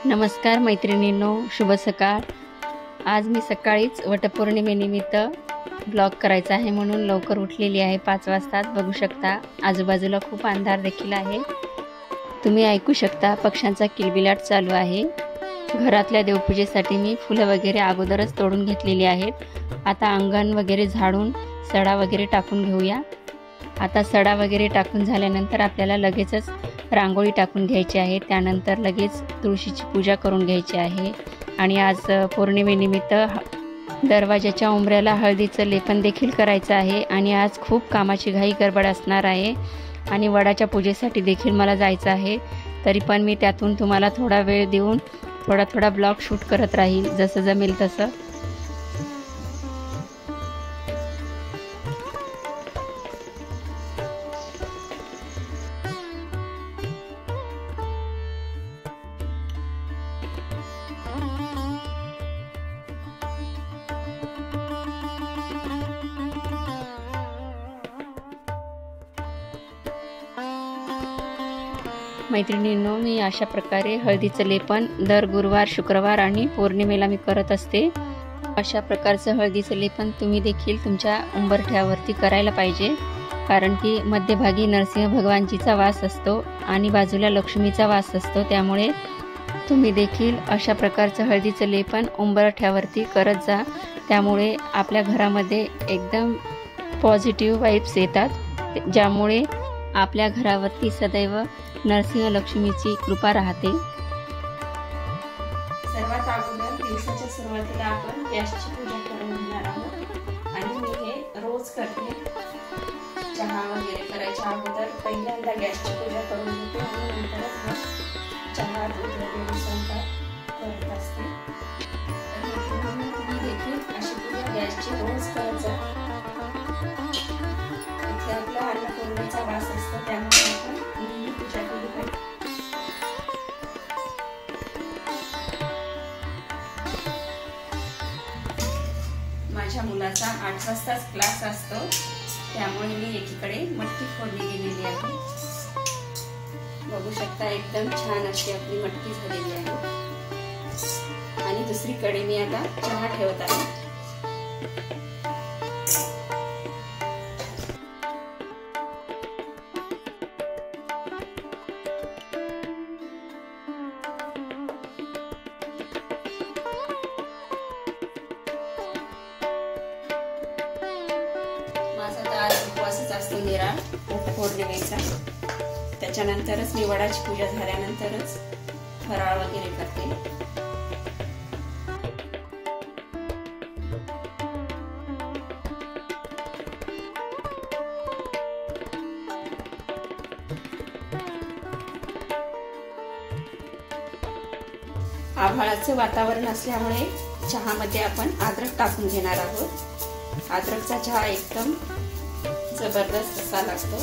नमस्कार मैत्रिणींनो, शुभ सकाळ। आज मी सकाळीच वटपौर्णिमेनिमित्त ब्लॉग करायचा आहे म्हणून लवकर उठलेली आहे। 5 वाजता बघू शकता आजूबाजूला खूप अंधार देखील आहे। तुम्ही ऐकू शकता पक्ष्यांचा किलबिलाट चालू आहे। घरातल्या देवपूजेसाठी मी फुलं वगैरे अगोदरच तोडून घेतलेली आहेत। आता अंगण वगैरे झाडून सडा वगैरे टाकून घेऊया। आता सडा वगैरे टाकून झाल्यानंतर आपल्याला लगेचच रांगोळी टाकून घ्यायची आहे। त्यानंतर लगेच तुळशीची पूजा करून घ्यायची आहे। आणि आज पौर्णिमेनिमित्त दरवाजाच्या उंबऱ्याला हळदीचं लेपन देखील करायचं आहे। आणि आज खूप कामाची घाई गडबड असणार आहे आणि वडाच्या पूजेसाठी देखील मला जायचं आहे। तरी पण मी त्यातून तुम्हाला थोडा वेळ देऊन थोडा ब्लॉग शूट करत राहील जसं जमेल तसं। मैत्रिणींनो, मी अशा प्रकारे हळदीचं लेपन दर गुरुवार, शुक्रवार आणि पौर्णिमेला मी करत असते। अशा प्रकारचं हळदीचं लेपन तुम्ही देखील तुमच्या उंबरठ्यावरती करायला पाहिजे, कारण की मध्यभागी नरसिंह भगवानजीचा वास असतो आणि बाजूला लक्ष्मीचा वास असतो। त्यामुळे तुम्ही देखील अशा प्रकारचं हळदीचं लेपन उंबरठ्यावरती करत जा। त्यामुळे आपल्या घरामध्ये एकदम पॉझिटिव्ह वाइब्स येतात, ज्यामुळे आपल्या घरावरती सदैव नरसिंह लक्ष्मीची कृपा राहते। सर्वात अगोदर दिवसाच्या सुरुवातीला आपण गॅसची पूजा करून घेणार आहोत आणि मी हे रोज करते। चहा वगैरे करायच्या अगोदर पहिल्यांदा गॅसची पूजा करून घेते आणि नंतरच मग चहा दूध वगैरे स्वयंपाक करत असते। तर तुम्ही देखील अशी पूजा गॅसची रोज करत जा। इथे आपला अन्नपूर्णेचा वास असतो, त्यामुळे आपण नेहमी पूजा केली पाहिजे। माझ्या मुलाचा 8 वाजताच क्लास असतो, त्यामुळे मी एकीकडे मटकी फोडणी दिलेली आहे। बघू शकता एकदम छान अशी आपली मटकी झालेली आहे। आणि दुसरीकडे मी आता चहा ठेवत आहे। उपवासच असतो निराळ पौर्णिमेचा। त्याच्यानंतरच मी वडाची पूजा झाल्यानंतरच फराळ वगैरे करते। आभाळाचं वातावरण असल्यामुळे चहामध्ये आपण अद्रक टाकून घेणार आहोत। अद्रकचा चहा एकदम जबरदस्त असा लागतो।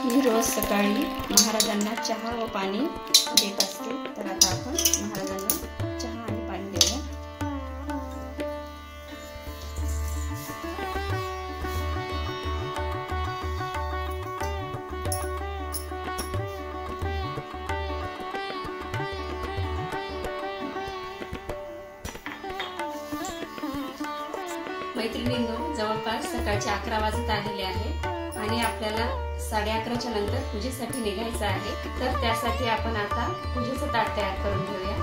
मी रोज सकाळी महाराजांना चहा व पाणी देत असते। तर आता आपण महाराजांना चहा आणि पाणी देऊया। मैत्रिणींनो, जवळपास सकाळचे 11 वाजत आलेले आहे आणि आपल्याला 11:30च्या नंतर पूजेसाठी निघायचं आहे। तर त्यासाठी आपण आता पूजेचं ताट तयार करून घेऊया।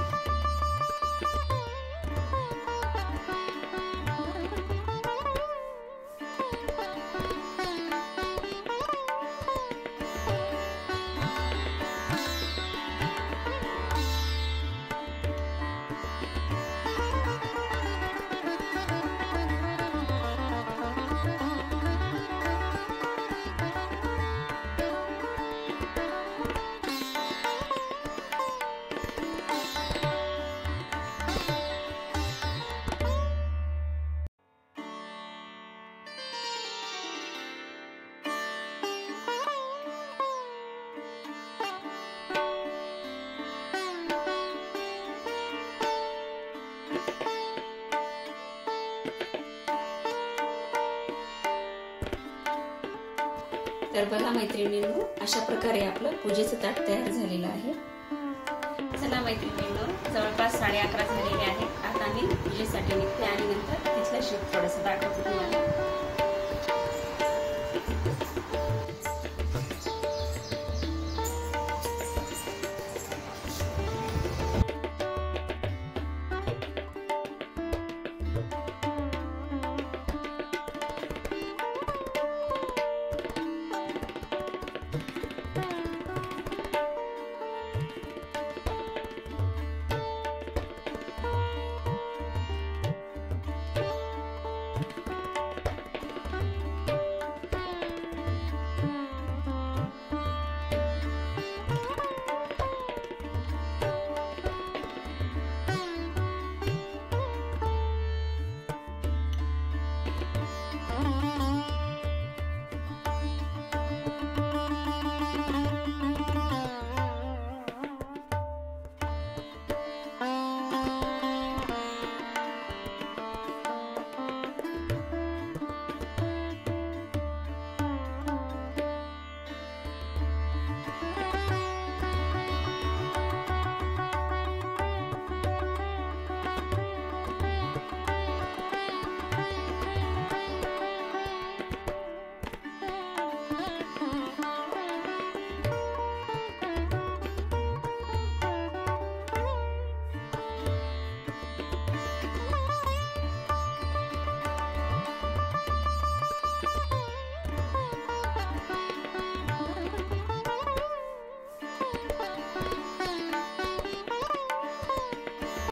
तर बघा मैत्रिणींनो, अशा प्रकारे आपलं पूजेचं ताट तयार झालेलं आहे. चला मैत्रिणींनो, जवळपास 11:30 झालेले आहेत. आता मी पूजेसाठी निघते आणि नंतर तिथलं शूट थोडंसं दाखवते तुम्हाला.